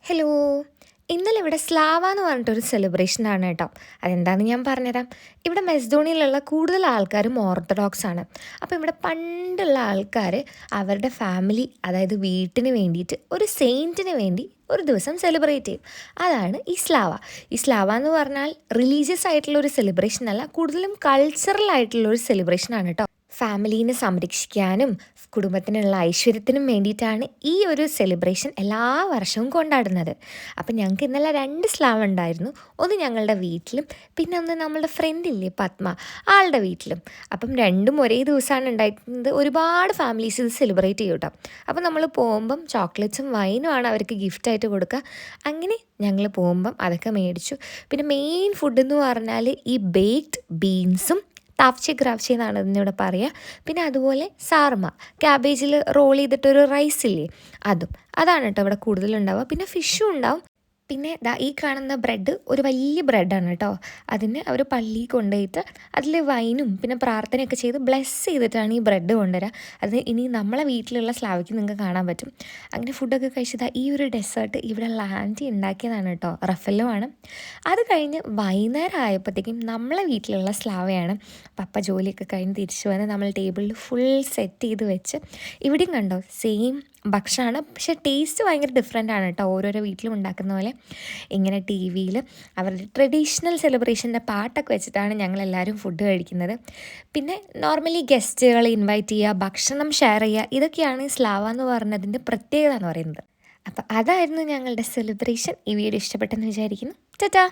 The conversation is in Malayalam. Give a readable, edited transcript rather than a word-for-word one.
ഹലോ. ഇന്നലെ ഇവിടെ സ്ലാവ എന്ന് പറഞ്ഞിട്ടൊരു സെലിബ്രേഷനാണ് കേട്ടോ. അതെന്താണെന്ന് ഞാൻ പറഞ്ഞുതരാം. ഇവിടെ മെസ്ഡോണിയയിലുള്ള കൂടുതൽ ആൾക്കാരും ഓർത്തഡോക്സ് ആണ്. അപ്പോൾ ഇവിടെ പണ്ടുള്ള ആൾക്കാർ അവരുടെ ഫാമിലി, അതായത് വീട്ടിന് വേണ്ടിയിട്ട് ഒരു സെയിൻറ്റിന് വേണ്ടി ഒരു ദിവസം സെലിബ്രേറ്റ് ചെയ്യും. അതാണ് ഈ സ്ലാവ. ഈ സ്ലാവ എന്ന് പറഞ്ഞാൽ റിലീജിയസ് ആയിട്ടുള്ള ഒരു സെലിബ്രേഷൻ അല്ല, കൂടുതലും കൾച്ചറൽ ആയിട്ടുള്ള ഒരു സെലിബ്രേഷനാണ് കേട്ടോ. ഫാമിലീനെ സംരക്ഷിക്കാനും കുടുംബത്തിനുള്ള ഐശ്വര്യത്തിനും വേണ്ടിയിട്ടാണ് ഈ ഒരു സെലിബ്രേഷൻ എല്ലാ വർഷവും കൊണ്ടാടുന്നത്. അപ്പം ഞങ്ങൾക്ക് ഇന്നലെ 2 സ്ലാവ് ഉണ്ടായിരുന്നു. ഒന്ന് ഞങ്ങളുടെ വീട്ടിലും പിന്നെ ഒന്ന് നമ്മളുടെ ഫ്രണ്ടില്ലേ പത്മ, ആളുടെ വീട്ടിലും. അപ്പം രണ്ടും ഒരേ ദിവസമാണ് ഉണ്ടായിരുന്നത്. ഒരുപാട് ഫാമിലീസ് ഇത് സെലിബ്രേറ്റ് ചെയ്യും കേട്ടോ. അപ്പം നമ്മൾ പോകുമ്പം ചോക്ലേറ്റ്സും വൈനുമാണ് അവർക്ക് ഗിഫ്റ്റായിട്ട് കൊടുക്കുക. അങ്ങനെ ഞങ്ങൾ പോകുമ്പം അതൊക്കെ മേടിച്ചു. പിന്നെ മെയിൻ ഫുഡ് എന്ന് പറഞ്ഞാൽ ഈ ബേക്ക്ഡ് ബീൻസും താഫ്ചെ ഗ്രാഫ്ചെ എന്നാണ് ഇതിനിവിടെ പറയുക. പിന്നെ അതുപോലെ സാർമ, ക്യാബേജിൽ റോൾ ചെയ്തിട്ടൊരു റൈസ് ഇല്ലേ, അതാണ് കേട്ടോ ഇവിടെ കൂടുതലുണ്ടാവുക. പിന്നെ ഫിഷും ഉണ്ടാവും. പിന്നെ ഈ കാണുന്ന ബ്രെഡ് ഒരു വലിയ ബ്രെഡാണ് കേട്ടോ. അതിന് അവർ പള്ളിയിൽ കൊണ്ടുപോയിട്ട് അതിൽ വൈനും പിന്നെ പ്രാർത്ഥനയൊക്കെ ചെയ്ത് ബ്ലെസ് ചെയ്തിട്ടാണ് ഈ ബ്രെഡ് കൊണ്ടുവരിക. അത് ഇനി നമ്മളെ വീട്ടിലുള്ള സ്ലാവയ്ക്ക് നിങ്ങൾക്ക് കാണാൻ പറ്റും. അങ്ങനെ ഫുഡൊക്കെ കഴിച്ചത് ഈ ഒരു ഡെസേർട്ട് ഇവിടെ ആൻറ്റി ഉണ്ടാക്കിയതാണ് കേട്ടോ. റഫല്ലോ ആണ്. അത് കഴിഞ്ഞ് വൈകുന്നേരം ആയപ്പോഴത്തേക്കും നമ്മളെ വീട്ടിലുള്ള സ്ലാവയാണ്. പപ്പ ജോലിയൊക്കെ കഴിഞ്ഞ് തിരിച്ചു വന്ന് നമ്മൾ ടേബിളിൽ ഫുൾ സെറ്റ് ചെയ്ത് വെച്ച് ഇവിടെയും കണ്ടോ സെയിം ഭക്ഷണമാണ്. പക്ഷേ ടേസ്റ്റ് ഭയങ്കര ഡിഫറെൻ്റ് ആണ് കേട്ടോ, ഓരോരോ വീട്ടിലും ഉണ്ടാക്കുന്ന പോലെ. ഇങ്ങനെ ടി വിയിൽ അവരുടെ ട്രഡീഷണൽ സെലിബ്രേഷൻ്റെ പാട്ടൊക്കെ വെച്ചിട്ടാണ് ഞങ്ങളെല്ലാവരും ഫുഡ് കഴിക്കുന്നത്. പിന്നെ നോർമലി ഗസ്റ്റുകളെ ഇൻവൈറ്റ് ചെയ്യുക, ഭക്ഷണം ഷെയർ ചെയ്യുക, ഇതൊക്കെയാണ് സ്ലാവ എന്ന് പറഞ്ഞതിൻ്റെ പ്രത്യേകത എന്ന് പറയുന്നത്. അപ്പോൾ അതായിരുന്നു ഞങ്ങളുടെ സെലിബ്രേഷൻ. ഈ വീഡിയോ ഇഷ്ടപ്പെട്ടെന്ന് വിചാരിക്കുന്നു. ടാറ്റാ.